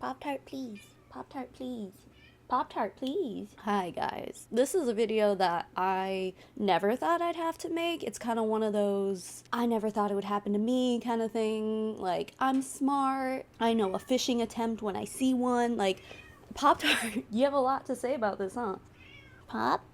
Pop-Tart, please. Pop-Tart, please. Pop-Tart, please. Hi, guys. This is a video that I never thought I'd have to make. It's kind of one of those, I never thought it would happen to me kind of thing. Like, I'm smart. I know a phishing attempt when I see one. Like, Pop-Tart, you have a lot to say about this, huh? Pop?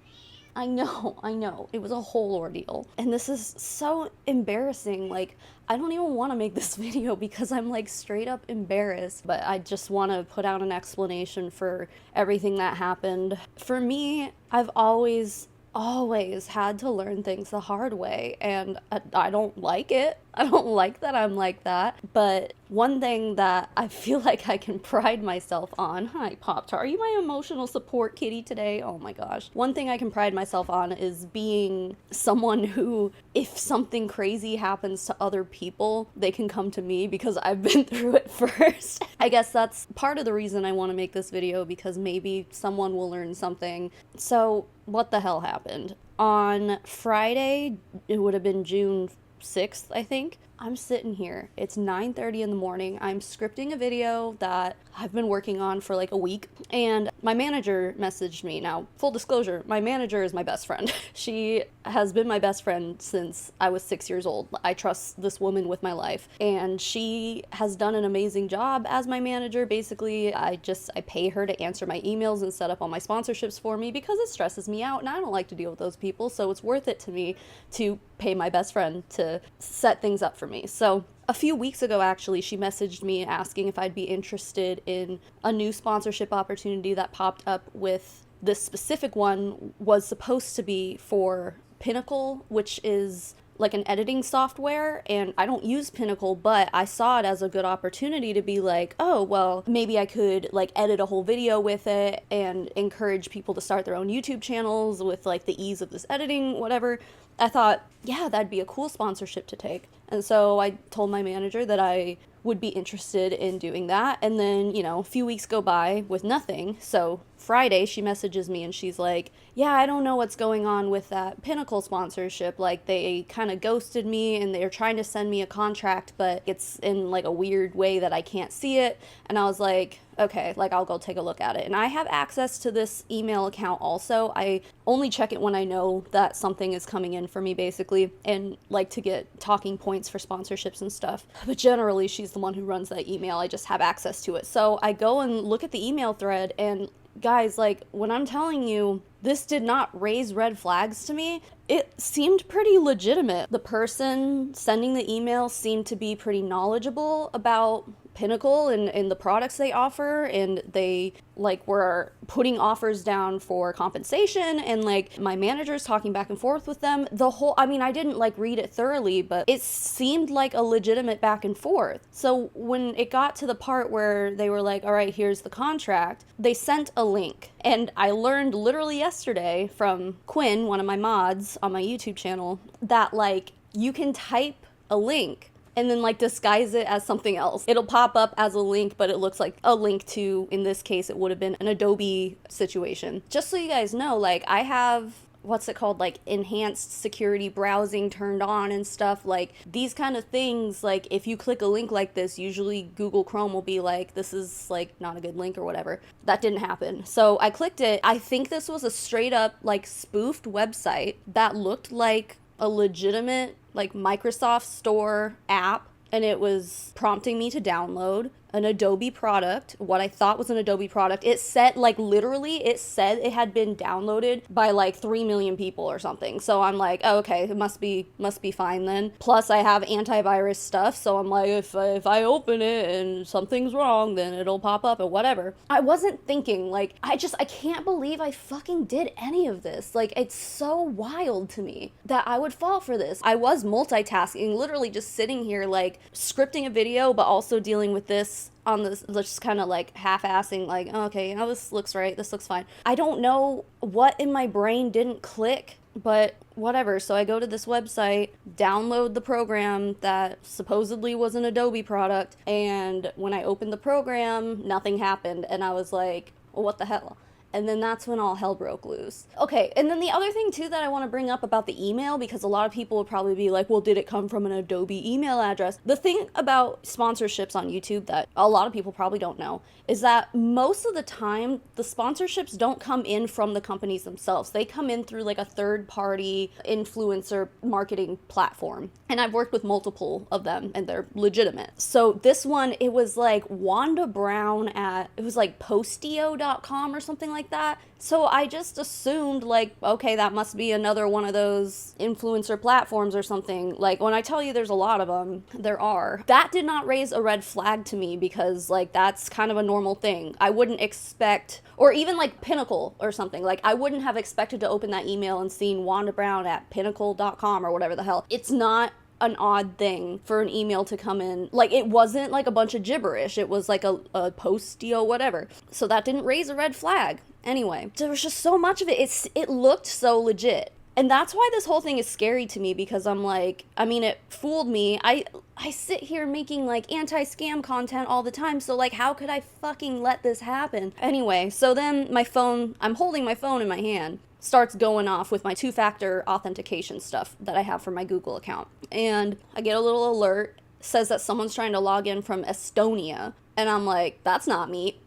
I know. It was a whole ordeal. And this is so embarrassing. Like, I don't even want to make this video because I'm like straight up embarrassed. But I just want to put out an explanation for everything that happened. For me, I've always had to learn things the hard way, and I don't like it. I don't like that I'm like that. But one thing that I feel like I can pride myself on, hi Pop-Tart, are you my emotional support kitty today? Oh my gosh. One thing I can pride myself on is being someone who, if something crazy happens to other people, they can come to me because I've been through it first. I guess that's part of the reason I want to make this video, because maybe someone will learn something. So what the hell happened? On Friday, it would have been June 6th, I think. I'm sitting here. It's 9:30 in the morning. I'm scripting a video that I've been working on for like a week, and my manager messaged me. Now, full disclosure, my manager is my best friend. She has been my best friend since I was 6 years old. I trust this woman with my life, and she has done an amazing job as my manager. Basically, I pay her to answer my emails and set up all my sponsorships for me because it stresses me out and I don't like to deal with those people, so it's worth it to me to pay my best friend to set things up for me. So a few weeks ago, actually, she messaged me asking if I'd be interested in a new sponsorship opportunity that popped up with this specific one was supposed to be for Pinnacle, which is like an editing software, and I don't use Pinnacle, but I saw it as a good opportunity to be like, oh, well, maybe I could like edit a whole video with it and encourage people to start their own YouTube channels with like the ease of this editing, whatever. I thought, yeah, that'd be a cool sponsorship to take. And so I told my manager that I would be interested in doing that. And then, a few weeks go by with nothing. So Friday, she messages me and she's like, yeah, I don't know what's going on with that Pinnacle sponsorship. Like, they kind of ghosted me and they're trying to send me a contract, but it's in like a weird way that I can't see it. And I was like, okay, like I'll go take a look at it. And I have access to this email account also. I only check it when I know that something is coming in for me, basically, and like to get talking points for sponsorships and stuff. But generally, she's the one who runs that email. I just have access to it. So I go and look at the email thread, and guys, like, when I'm telling you, this did not raise red flags to me. It seemed pretty legitimate. The person sending the email seemed to be pretty knowledgeable about Pinnacle and the products they offer, and they like were putting offers down for compensation, and like my manager's talking back and forth with them. I didn't like read it thoroughly, but it seemed like a legitimate back and forth. So when it got to the part where they were like, all right, here's the contract, they sent a link. And I learned literally yesterday from Quinn, one of my mods on my YouTube channel, that like you can type a link and then like disguise it as something else. It'll pop up as a link, but it looks like a link to, in this case, it would have been an Adobe situation. Just so you guys know, like I have, what's it called, like enhanced security browsing turned on and stuff. Like these kind of things, like if you click a link like this, usually Google Chrome will be like, this is like not a good link or whatever. That didn't happen. So I clicked it. I think this was a straight up like spoofed website that looked like a legitimate like Microsoft Store app, and it was prompting me to download an Adobe product, what I thought was an Adobe product. It said, like literally, it said it had been downloaded by like 3 million people or something. So I'm like, oh, okay, it must be fine then. Plus I have antivirus stuff, so I'm like, if I open it and something's wrong, then it'll pop up or whatever. I wasn't thinking, like, I can't believe I fucking did any of this. Like, it's so wild to me that I would fall for this. I was multitasking, literally just sitting here like scripting a video, but also dealing with this on this, just kind of like half-assing, like, oh, okay, this looks right, this looks fine. I don't know what in my brain didn't click, but whatever. So I go to this website, download the program that supposedly was an Adobe product, and when I opened the program, nothing happened, and I was like, well, what the hell? And then that's when all hell broke loose. Okay, and then the other thing too that I want to bring up about the email, because a lot of people would probably be like, well, did it come from an Adobe email address? The thing about sponsorships on YouTube that a lot of people probably don't know is that most of the time, the sponsorships don't come in from the companies themselves. They come in through like a third-party influencer marketing platform. And I've worked with multiple of them, and they're legitimate. So this one, it was like Wanda Brown it was like Postio.com or something like that. So I just assumed like, okay, that must be another one of those influencer platforms or something. Like when I tell you there's a lot of them, there are. That did not raise a red flag to me because like that's kind of a normal thing. I wouldn't expect, or even like Pinnacle or something, like I wouldn't have expected to open that email and seen Wanda Brown at pinnacle.com or whatever the hell. It's not an odd thing for an email to come in. Like it wasn't like a bunch of gibberish. It was like a postio whatever. So that didn't raise a red flag. Anyway, there was just so much of it. It looked so legit. And that's why this whole thing is scary to me, because I'm like, I mean, it fooled me. I sit here making like anti-scam content all the time, so like how could I fucking let this happen? Anyway, so then my phone, I'm holding my phone in my hand, starts going off with my two-factor authentication stuff that I have for my Google account. And I get a little alert, says that someone's trying to log in from Estonia. And I'm like, that's not me.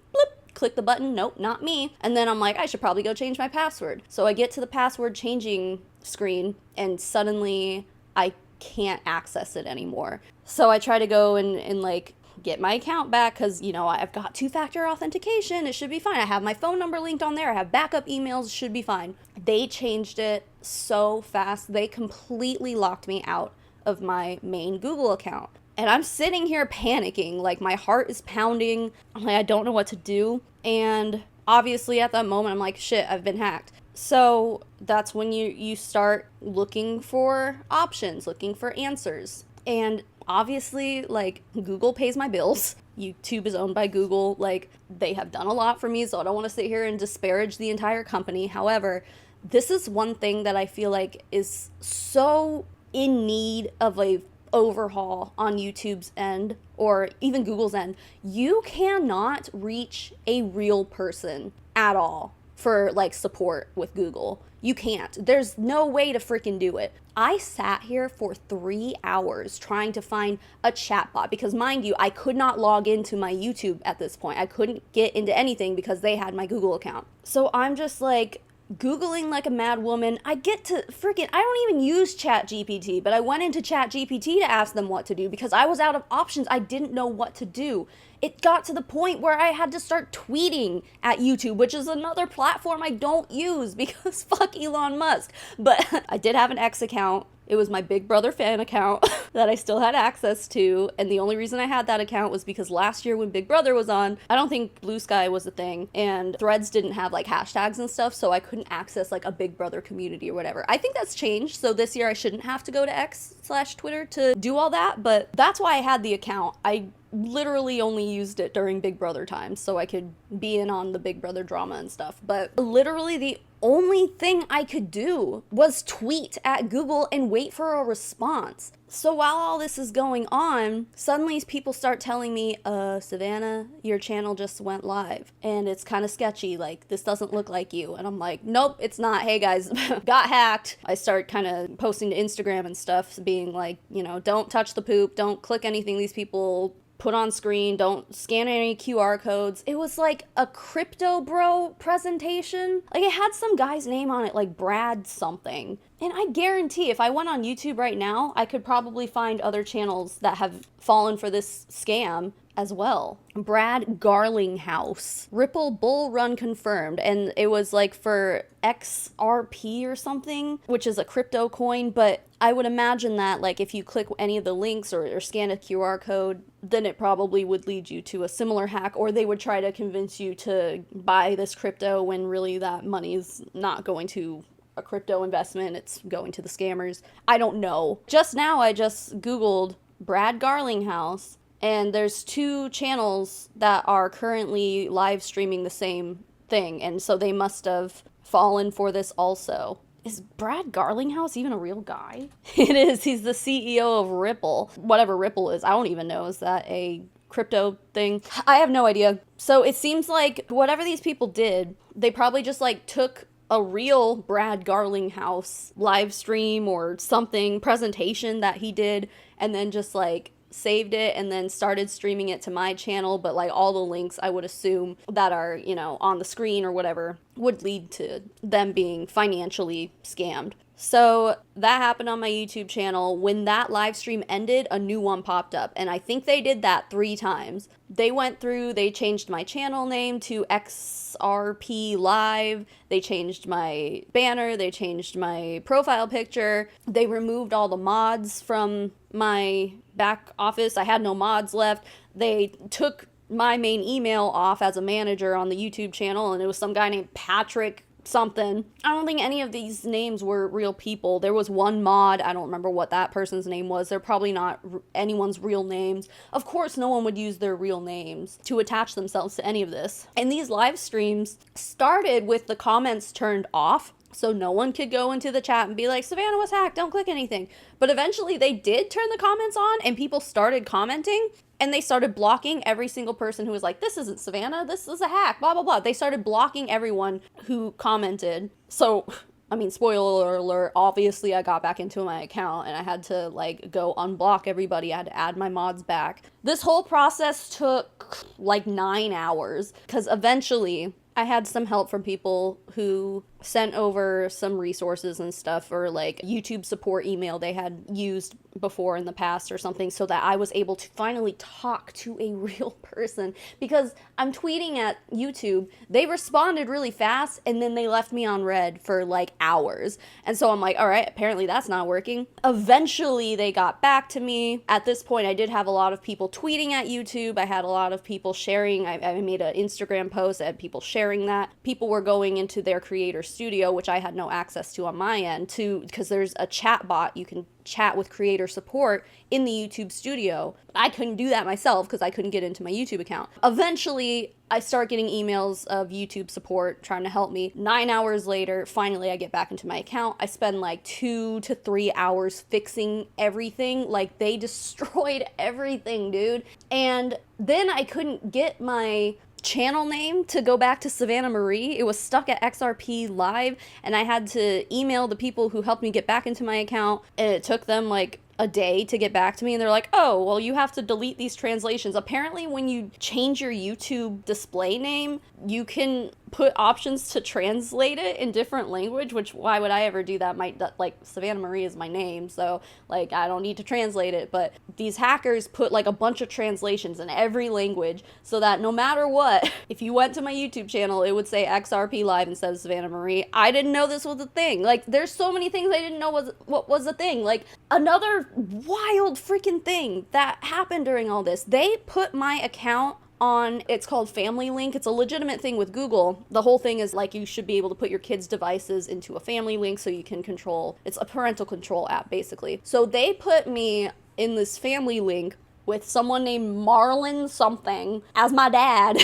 Click the button, nope, not me. And then I'm like, I should probably go change my password. So I get to the password changing screen and suddenly I can't access it anymore. So I try to go and like get my account back because, you know, I've got two-factor authentication. It should be fine. I have my phone number linked on there. I have backup emails. It should be fine. They changed it so fast. They completely locked me out of my main Google account. And I'm sitting here panicking, like my heart is pounding. I'm like, I don't know what to do. And obviously at that moment, I'm like, shit, I've been hacked. So that's when you start looking for options, looking for answers. And obviously, like, Google pays my bills. YouTube is owned by Google. Like, they have done a lot for me, so I don't want to sit here and disparage the entire company. However, this is one thing that I feel like is so in need of a overhaul on YouTube's end, or even Google's end. You cannot reach a real person at all for like support with Google. You can't. There's no way to freaking do it. I sat here for 3 hours trying to find a chatbot because, mind you, I could not log into my YouTube at this point. I couldn't get into anything because they had my Google account. So I'm just like Googling like a mad woman. I don't even use ChatGPT, but I went into ChatGPT to ask them what to do because I was out of options. I didn't know what to do. It got to the point where I had to start tweeting at YouTube, which is another platform I don't use because fuck Elon Musk. But I did have an X account. It was my Big Brother fan account that I still had access to. And the only reason I had that account was because last year when Big Brother was on, I don't think Blue Sky was a thing. And Threads didn't have like hashtags and stuff. So I couldn't access like a Big Brother community or whatever. I think that's changed. So this year I shouldn't have to go to X/Twitter to do all that. But that's why I had the account. I literally only used it during Big Brother times so I could be in on the Big Brother drama and stuff. But literally the only thing I could do was tweet at Google and wait for a response. So while all this is going on, suddenly people start telling me, Savannah, your channel just went live and it's kind of sketchy. Like, this doesn't look like you. And I'm like, nope, it's not. Hey guys, got hacked. I start kind of posting to Instagram and stuff, being like, you know, don't touch the poop. Don't click anything these people put on screen, don't scan any QR codes. It was like a crypto bro presentation. Like, it had some guy's name on it, like Brad something. And I guarantee if I went on YouTube right now, I could probably find other channels that have fallen for this scam as well. Brad Garlinghouse. Ripple bull run confirmed. And it was like for XRP or something, which is a crypto coin. But I would imagine that like if you click any of the links or scan a QR code, then it probably would lead you to a similar hack, or they would try to convince you to buy this crypto when really that money is not going to a crypto investment. It's going to the scammers. I don't know. Just now I just Googled Brad Garlinghouse, and there's 2 channels that are currently live streaming the same thing, and so they must have fallen for this also. Is Brad Garlinghouse even a real guy? It is. He's the CEO of Ripple. Whatever Ripple is, I don't even know. Is that a crypto thing. I have no idea. So it seems like whatever these people did, they probably just like took a real Brad Garlinghouse live stream or something presentation that he did and then just like saved it and then started streaming it to my channel, but like all the links I would assume that are, you know, on the screen or whatever would lead to them being financially scammed. So that happened on my YouTube channel. When that live stream ended, a new one popped up, and I think they did that 3 times. They went through, they changed my channel name to XRP Live, they changed my banner, they changed my profile picture, they removed all the mods from my back office. I had no mods left. They took my main email off as a manager on the YouTube channel, and it was some guy named Patrick something. I don't think any of these names were real people. There was one mod, I don't remember what that person's name was. They're probably not anyone's real names. Of course, no one would use their real names to attach themselves to any of this. And these live streams started with the comments turned off, so no one could go into the chat and be like, Savannah was hacked, don't click anything. But eventually they did turn the comments on and people started commenting. And they started blocking every single person who was like, this isn't Savannah, this is a hack, blah, blah, blah. They started blocking everyone who commented. So, I mean, spoiler alert, obviously I got back into my account and I had to like go unblock everybody. I had to add my mods back. This whole process took like 9 hours because eventually I had some help from people who sent over some resources and stuff, or like YouTube support email they had used before in the past or something, so that I was able to finally talk to a real person, because I'm tweeting at YouTube, they responded really fast and then they left me on red for like hours. And so I'm like, all right, apparently that's not working. Eventually they got back to me. At this point I did have a lot of people tweeting at YouTube. I had a lot of people sharing. I made an Instagram post, I had people sharing that. People were going into their creator studio, which I had no access to on my end, because there's a chat bot you can chat with creator support in the YouTube studio. I couldn't do that myself because I couldn't get into my YouTube account. Eventually, I start getting emails of YouTube support trying to help me. 9 hours later, finally I get back into my account. I spend like 2 to 3 hours fixing everything. Like, they destroyed everything, dude. And then I couldn't get my channel name to go back to Savannah Marie. It was stuck at XRP Live, and I had to email the people who helped me get back into my account, and it took them like a day to get back to me, and they're like, oh, well, you have to delete these translations. Apparently, when you change your YouTube display name, you can put options to translate it in different language, which why would I ever do that? Like, Savannah Marie is my name, so like I don't need to translate it. But these hackers put like a bunch of translations in every language so that no matter what, if you went to my YouTube channel, it would say XRP Live instead of Savannah Marie. I didn't know this was a thing. Like, there's so many things I didn't know what was a thing. Like, another wild freaking thing that happened during all this, they put my account on, it's called Family Link. It's a legitimate thing with Google. The whole thing is like you should be able to put your kids' devices into a Family Link so you can control, it's a parental control app basically. So they put me in this Family Link with someone named Marlon something as my dad.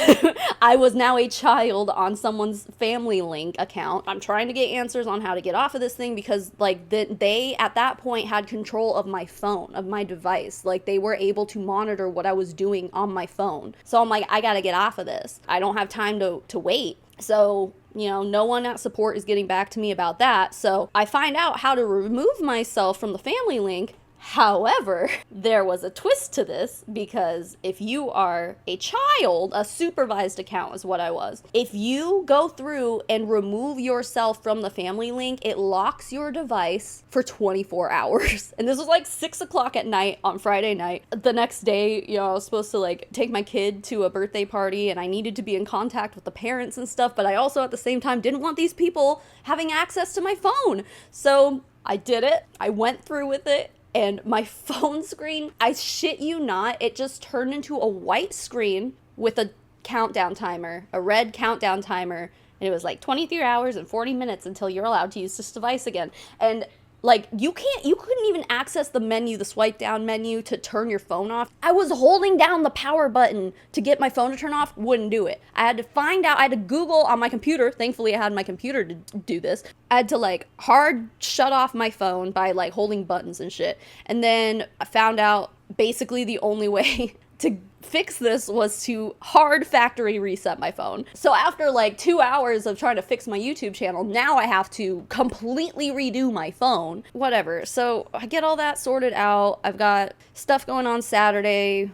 I was now a child on someone's Family Link account. I'm trying to get answers on how to get off of this thing because like they at that point had control of my phone, of my device. Like, they were able to monitor what I was doing on my phone. So I'm like, I gotta get off of this. I don't have time to wait. So, you know, no one at support is getting back to me about that. So I find out how to remove myself from the Family Link. However, there was a twist to this, because if you are a child, a supervised account is what I was. If you go through and remove yourself from the Family Link, it locks your device for 24 hours. And this was like 6 o'clock at night on Friday night. The next day, you know, I was supposed to like take my kid to a birthday party and I needed to be in contact with the parents and stuff, but I also at the same time didn't want these people having access to my phone. So I did it. I went through with it. And my phone screen, I shit you not, it just turned into a white screen with a countdown timer, a red countdown timer. And it was like 23 hours and 40 minutes until you're allowed to use this device again. And like, you couldn't even access the menu, the swipe down menu to turn your phone off. I was holding down the power button to get my phone to turn off, wouldn't do it. I had to find out, I had to Google on my computer. Thankfully, I had my computer to do this. I had to like hard shut off my phone by like holding buttons and shit. And then I found out basically the only way to fix this was to hard factory reset my phone. So after like 2 hours of trying to fix my YouTube channel, now I have to completely redo my phone. Whatever. So I get all that sorted out. I've got stuff going on Saturday,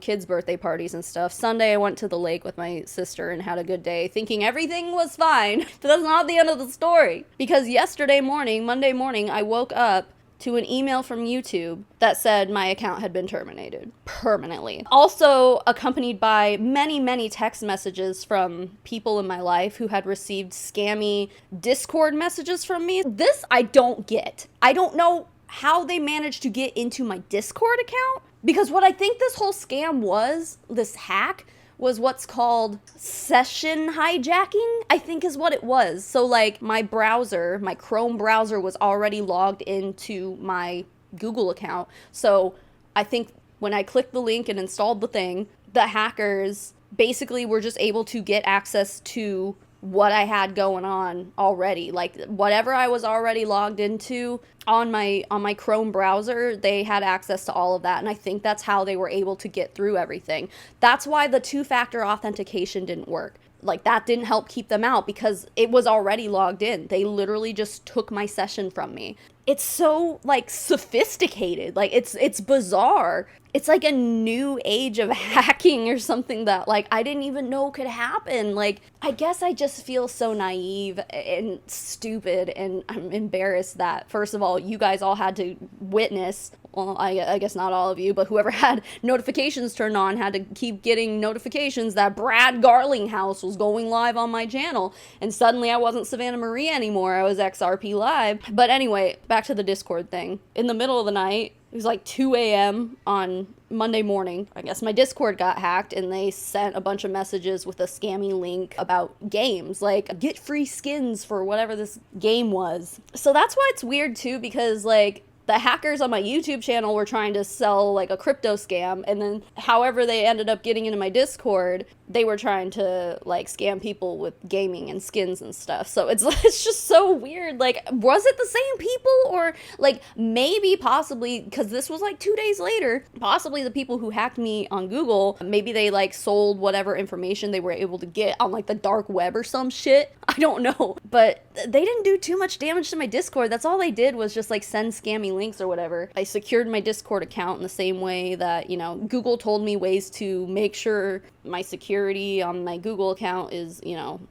kids' birthday parties and stuff. Sunday, I went to the lake with my sister and had a good day, thinking everything was fine. But that's not the end of the story. Because Monday morning, I woke up to an email from YouTube that said my account had been terminated permanently. Also accompanied by many, many text messages from people in my life who had received scammy Discord messages from me. This I don't get. I don't know how they managed to get into my Discord account, because what I think this whole scam was, this hack, was what's called session hijacking, I think is what it was. So like my Chrome browser was already logged into my Google account. So I think when I clicked the link and installed the thing, the hackers basically were just able to get access to what I had going on already. Like whatever I was already logged into on my Chrome browser, they had access to all of that. And I think that's how they were able to get through everything. That's why the 2-factor authentication didn't work. Like that didn't help keep them out, because it was already logged in. They literally just took my session from me. It's so like sophisticated. Like it's bizarre. It's like a new age of hacking or something that like I didn't even know could happen. Like I guess I just feel so naive and stupid, and I'm embarrassed that first of all you guys all had to witness, well, I guess not all of you, but whoever had notifications turned on had to keep getting notifications that Brad Garlinghouse was going live on my channel, and suddenly I wasn't Savannah Marie anymore, I was XRP Live. But anyway, back to the Discord thing. In the middle of the night, it was like 2 a.m. on Monday morning, I guess my Discord got hacked, and they sent a bunch of messages with a scammy link about games, like get free skins for whatever this game was. So that's why it's weird too, because like the hackers on my YouTube channel were trying to sell like a crypto scam, and then however they ended up getting into my Discord, they were trying to like scam people with gaming and skins and stuff. So it's just so weird. Like, was it the same people, or like maybe possibly, because this was like 2 days later, possibly the people who hacked me on Google, maybe they like sold whatever information they were able to get on like the dark web or some shit. I don't know, but they didn't do too much damage to my Discord. That's all they did was just like send scammy links or whatever. I secured my Discord account in the same way that, Google told me ways to make sure my security on my Google account is,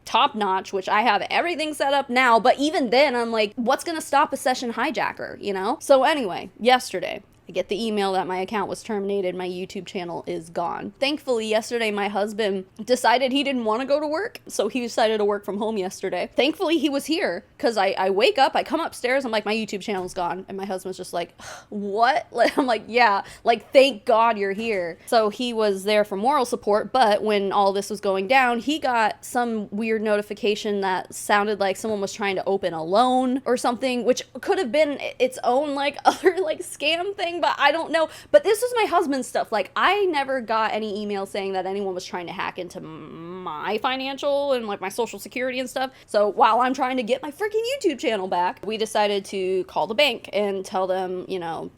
top notch, which I have everything set up now. But even then, I'm like, what's going to stop a session hijacker, So anyway, yesterday, I get the email that my account was terminated. My YouTube channel is gone. Thankfully, yesterday, my husband decided he didn't want to go to work, so he decided to work from home yesterday. Thankfully, he was here, because I wake up, I come upstairs, I'm like, my YouTube channel's gone. And my husband's just like, what? I'm like, yeah, like, thank God you're here. So he was there for moral support, but when all this was going down, he got some weird notification that sounded like someone was trying to open a loan or something, which could have been its own, like, other, like, scam thing, but I don't know. But this was my husband's stuff. Like, I never got any email saying that anyone was trying to hack into my financial and like my social security and stuff. So while I'm trying to get my freaking YouTube channel back, we decided to call the bank and tell them,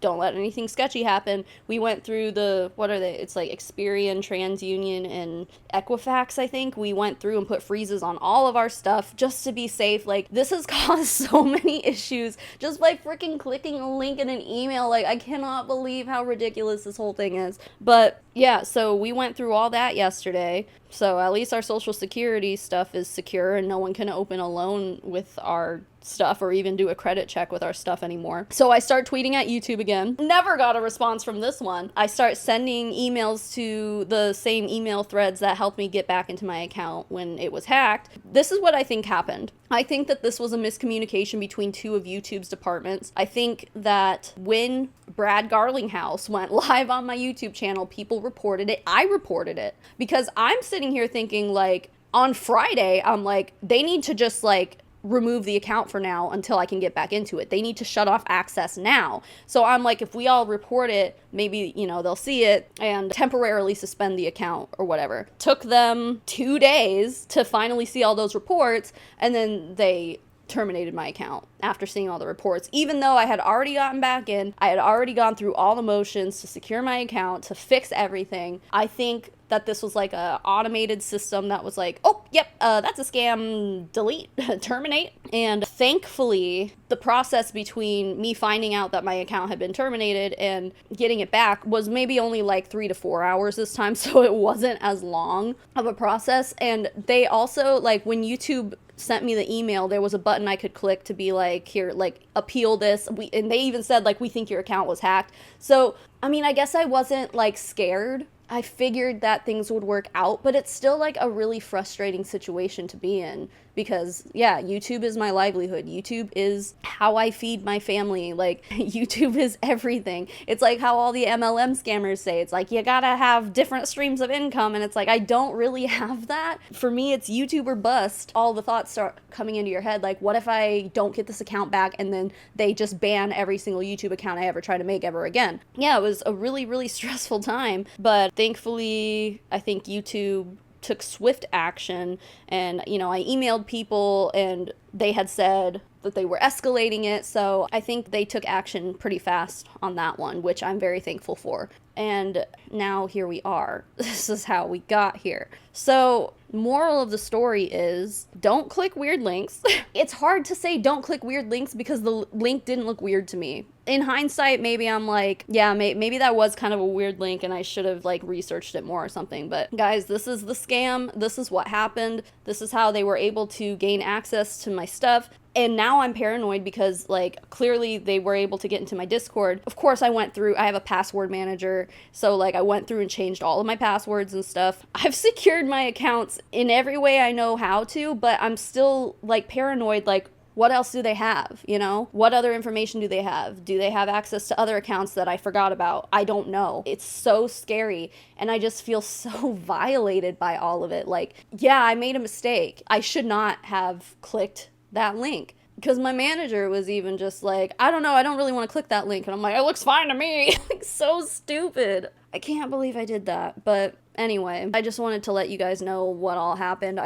don't let anything sketchy happen. We went through it's like Experian, TransUnion, and Equifax, I think. We went through and put freezes on all of our stuff just to be safe. Like, this has caused so many issues just by freaking clicking a link in an email. Like, I cannot believe how ridiculous this whole thing is. But yeah, so we went through all that yesterday. So at least our social security stuff is secure, and no one can open a loan with our stuff or even do a credit check with our stuff anymore. So I start tweeting at YouTube again. Never got a response from this one. I start sending emails to the same email threads that helped me get back into my account when it was hacked. This is what I think happened. I think that this was a miscommunication between two of YouTube's departments. I think that when Brad Garlinghouse went live on my YouTube channel, people reported it. I reported it because I'm sitting here thinking, like, on Friday, I'm like, they need to just like remove the account for now until I can get back into it. They need to shut off access now. So I'm like, if we all report it, maybe, they'll see it and temporarily suspend the account or whatever. Took them 2 days to finally see all those reports, and then they terminated my account after seeing all the reports, even though I had already gotten back in. I had already gone through all the motions to secure my account, to fix everything. I think that this was like a automated system that was like, oh, yep, that's a scam, delete, terminate. And thankfully, the process between me finding out that my account had been terminated and getting it back was maybe only like 3 to 4 hours this time, so it wasn't as long of a process. And they also, like, when YouTube sent me the email, there was a button I could click to be like, here, like, appeal this. And they even said, like, we think your account was hacked. So, I mean, I guess I wasn't, like, scared. I figured that things would work out, but it's still like a really frustrating situation to be in because, yeah, YouTube is my livelihood. YouTube is how I feed my family. Like, YouTube is everything. It's like how all the MLM scammers say. It's like, you gotta have different streams of income, and it's like, I don't really have that. For me, it's YouTube or bust. All the thoughts start coming into your head, like, what if I don't get this account back and then they just ban every single YouTube account I ever try to make ever again? Yeah, it was a really, really stressful time, but thankfully, I think YouTube took swift action, and, you know, I emailed people and they had said that they were escalating it, so I think they took action pretty fast on that one, which I'm very thankful for. And now here we are. This is how we got here. So, moral of the story is, don't click weird links. It's hard to say don't click weird links because the link didn't look weird to me. In hindsight, maybe I'm like, yeah, maybe that was kind of a weird link and I should have, like, researched it more or something. But guys, this is the scam. This is what happened. This is how they were able to gain access to my stuff. And now I'm paranoid because, like, clearly they were able to get into my Discord. Of course, I have a password manager, so, like, I went through and changed all of my passwords and stuff. I've secured my accounts in every way I know how to, but I'm still, like, paranoid, like, what else do they have, you know? What other information do they have? Do they have access to other accounts that I forgot about? I don't know. It's so scary, and I just feel so violated by all of it. Like, yeah, I made a mistake. I should not have clicked that link, because my manager was even just like, I don't know, I don't really want to click that link, and I'm like, it looks fine to me. Like, so stupid. I can't believe I did that. But anyway, I just wanted to let you guys know what all happened.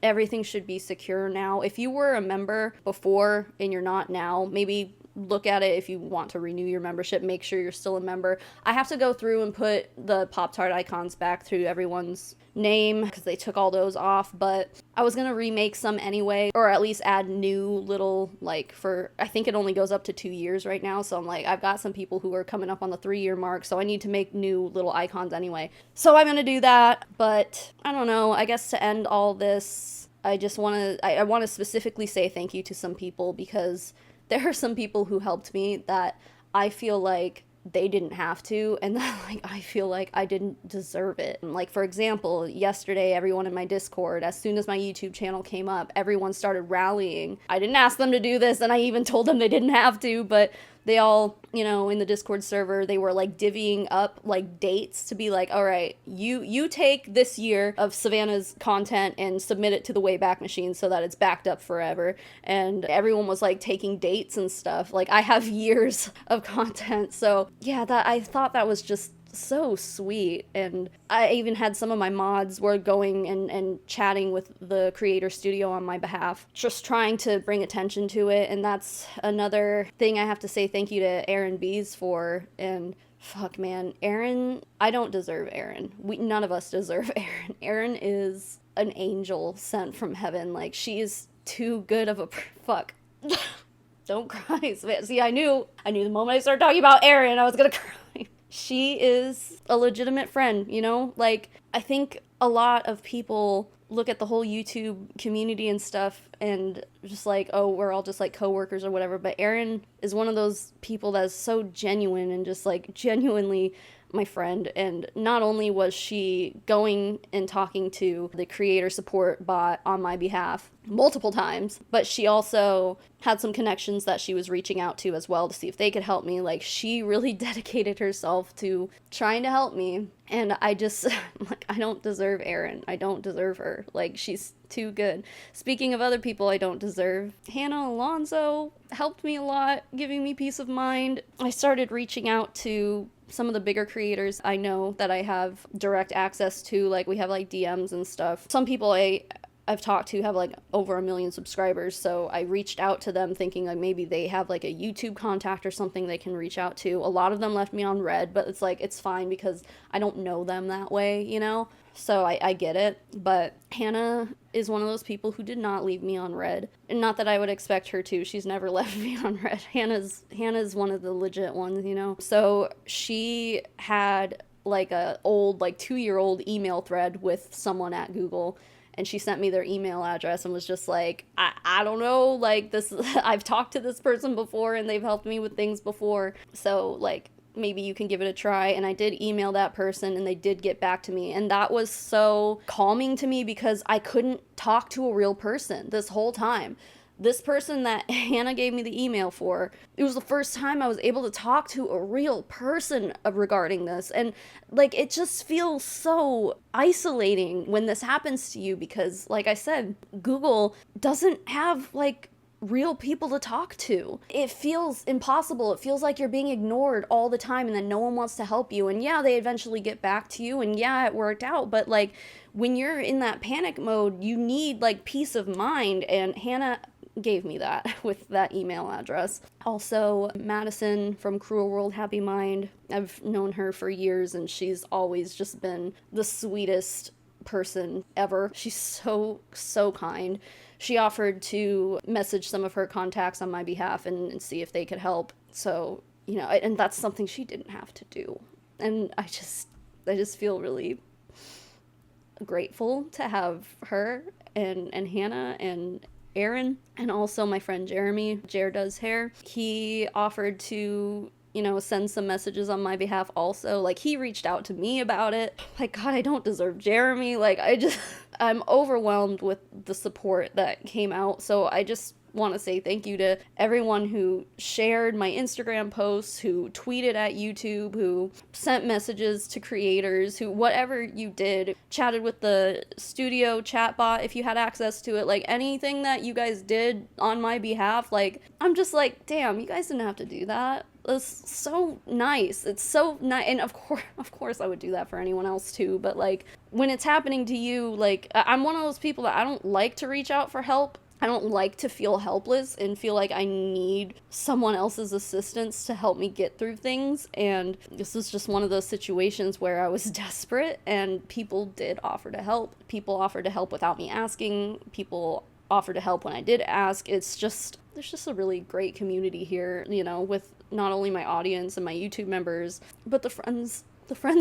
Everything should be secure now. If you were a member before and you're not now, maybe look at it. If you want to renew your membership, make sure you're still a member. I have to go through and put the Pop-Tart icons back through everyone's name because they took all those off, but I was gonna remake some anyway, or at least add new little, like, I think it only goes up to 2 years right now, so I'm like, I've got some people who are coming up on the 3-year mark, so I need to make new little icons anyway. So I'm gonna do that, but I don't know, I guess to end all this, I want to specifically say thank you to some people, because there are some people who helped me that I feel like they didn't have to, and that, like, I feel like I didn't deserve it. Like, for example, yesterday, everyone in my Discord, as soon as my YouTube channel came up, everyone started rallying. I didn't ask them to do this, and I even told them they didn't have to, but they all, you know, in the Discord server, they were, like, divvying up, like, dates to be like, all right, you take this year of Savannah's content and submit it to the Wayback Machine so that it's backed up forever. And everyone was, like, taking dates and stuff. Like, I have years of content, so yeah, I thought that was just so sweet. And I even had some of my mods were going and chatting with the creator studio on my behalf, just trying to bring attention to it. And that's another thing I have to say thank you to Aaron Bees for. And fuck, man, Aaron, I don't deserve Aaron. None of us deserve Aaron. Aaron is an angel sent from heaven. Like, she is too good of a fuck. Don't cry. See, I knew the moment I started talking about Aaron, I was gonna cry. She is a legitimate friend, you know? Like, I think a lot of people look at the whole YouTube community and stuff and just like, oh, we're all just like coworkers or whatever, but Erin is one of those people that's so genuine and just like genuinely my friend. And not only was she going and talking to the creator support bot on my behalf multiple times, but she also had some connections that she was reaching out to as well to see if they could help me. Like, she really dedicated herself to trying to help me. And I just, like, I don't deserve Erin. I don't deserve her. Like, she's too good. Speaking of other people I don't deserve, Hannah Alonso helped me a lot, giving me peace of mind. I started reaching out to some of the bigger creators I know that I have direct access to. Like, we have like DMs and stuff. Some people I I've talked to have like over 1 million subscribers, so I reached out to them thinking like maybe they have like a YouTube contact or something they can reach out to. A lot of them left me on red, but it's like, it's fine because I don't know them that way, you know? So I get it, but Hannah is one of those people who did not leave me on red. And not that I would expect her to. She's never left me on red. Hannah's one of the legit ones, you know? So she had like a old, like 2-year-old email thread with someone at Google, and she sent me their email address and was just like, I don't know, like this, I've talked to this person before and they've helped me with things before. So like, maybe you can give it a try. And I did email that person and they did get back to me. And that was so calming to me because I couldn't talk to a real person this whole time. This person that Hannah gave me the email for, it was the first time I was able to talk to a real person regarding this. And like, it just feels so isolating when this happens to you because, like I said, Google doesn't have like real people to talk to. It feels impossible. It feels like you're being ignored all the time and then no one wants to help you. And yeah, they eventually get back to you and yeah, it worked out. But like, when you're in that panic mode, you need like peace of mind, and Hannah gave me that with that email address. Also, Madison from Cruel World Happy Mind, I've known her for years and she's always just been the sweetest person ever. She's so kind. She offered to message some of her contacts on my behalf and see if they could help. So, you know, and that's something she didn't have to do. And I just feel really grateful to have her and Hannah and Aaron, and also my friend Jeremy. Jer does hair. He offered to, you know, send some messages on my behalf also. Like, he reached out to me about it. Like, God, I don't deserve Jeremy. Like, I'm overwhelmed with the support that came out. So I just want to say thank you to everyone who shared my Instagram posts, who tweeted at YouTube, who sent messages to creators, who whatever you did, chatted with the studio chatbot if you had access to it, like anything that you guys did on my behalf. Like, I'm just like, damn, you guys didn't have to do that. It's so nice. It's so nice. And of course I would do that for anyone else too, but like, when it's happening to you, like, I'm one of those people that I don't like to reach out for help. I don't like to feel helpless and feel like I need someone else's assistance to help me get through things. And this was just one of those situations where I was desperate and people did offer to help. People offered to help without me asking. People offered to help when I did ask. There's just a really great community here, you know, with not only my audience and my YouTube members, but the friends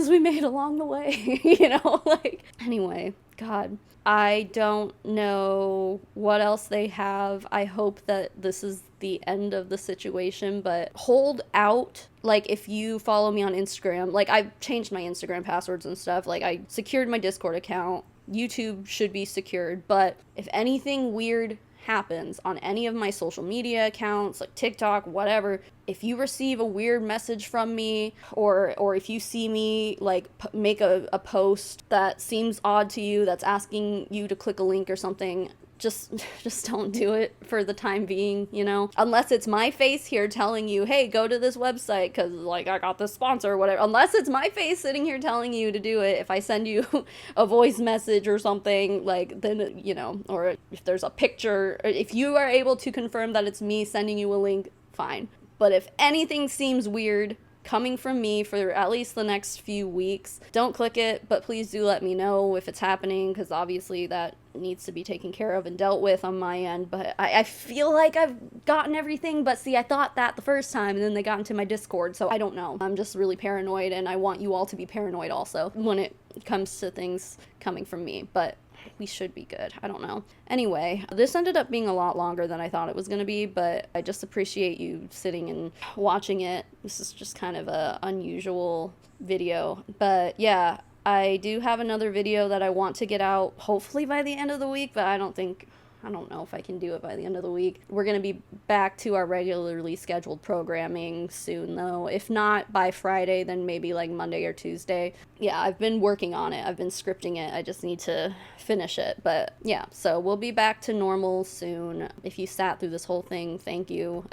we made along the way, you know, like, anyway, God, I don't know what else they have. I hope that this is the end of the situation, but hold out. Like, if you follow me on Instagram, like, I've changed my Instagram passwords and stuff. Like, I secured my Discord account. YouTube should be secured, but if anything weird happens on any of my social media accounts, like TikTok, whatever, if you receive a weird message from me, or if you see me like make a post that seems odd to you, that's asking you to click a link or something, just don't do it for the time being, you know, unless it's my face here telling you, hey, go to this website because like I got this sponsor or whatever. Unless it's my face sitting here telling you to do it. If I send you a voice message or something, like, then, you know, or if there's a picture, if you are able to confirm that it's me sending you a link, fine. But if anything seems weird coming from me for at least the next few weeks, don't click it, but please do let me know if it's happening, because obviously that needs to be taken care of and dealt with on my end. But I feel like I've gotten everything, but see, I thought that the first time, and then they got into my Discord, so I don't know. I'm just really paranoid, and I want you all to be paranoid also when it comes to things coming from me, but we should be good. I don't know. Anyway, this ended up being a lot longer than I thought it was going to be, but I just appreciate you sitting and watching it. This is just kind of a unusual video, but yeah, I do have another video that I want to get out hopefully by the end of the week, but I don't know if I can do it by the end of the week. We're going to be back to our regularly scheduled programming soon, though. If not by Friday, then maybe like Monday or Tuesday. Yeah, I've been working on it. I've been scripting it. I just need to finish it. But yeah, so we'll be back to normal soon. If you sat through this whole thing, thank you.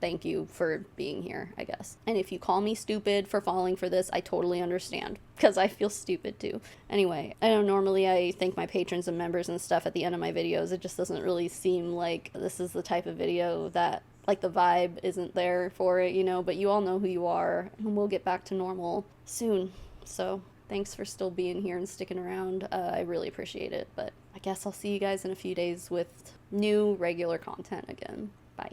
thank you for being here, I guess. And if you call me stupid for falling for this, I totally understand, because I feel stupid too. Anyway, I know normally I thank my patrons and members and stuff at the end of my videos. It just doesn't really seem like this is the type of video that, like, the vibe isn't there for it, you know, but you all know who you are, and we'll get back to normal soon. So thanks for still being here and sticking around. I really appreciate it, but I guess I'll see you guys in a few days with new regular content again. Bye.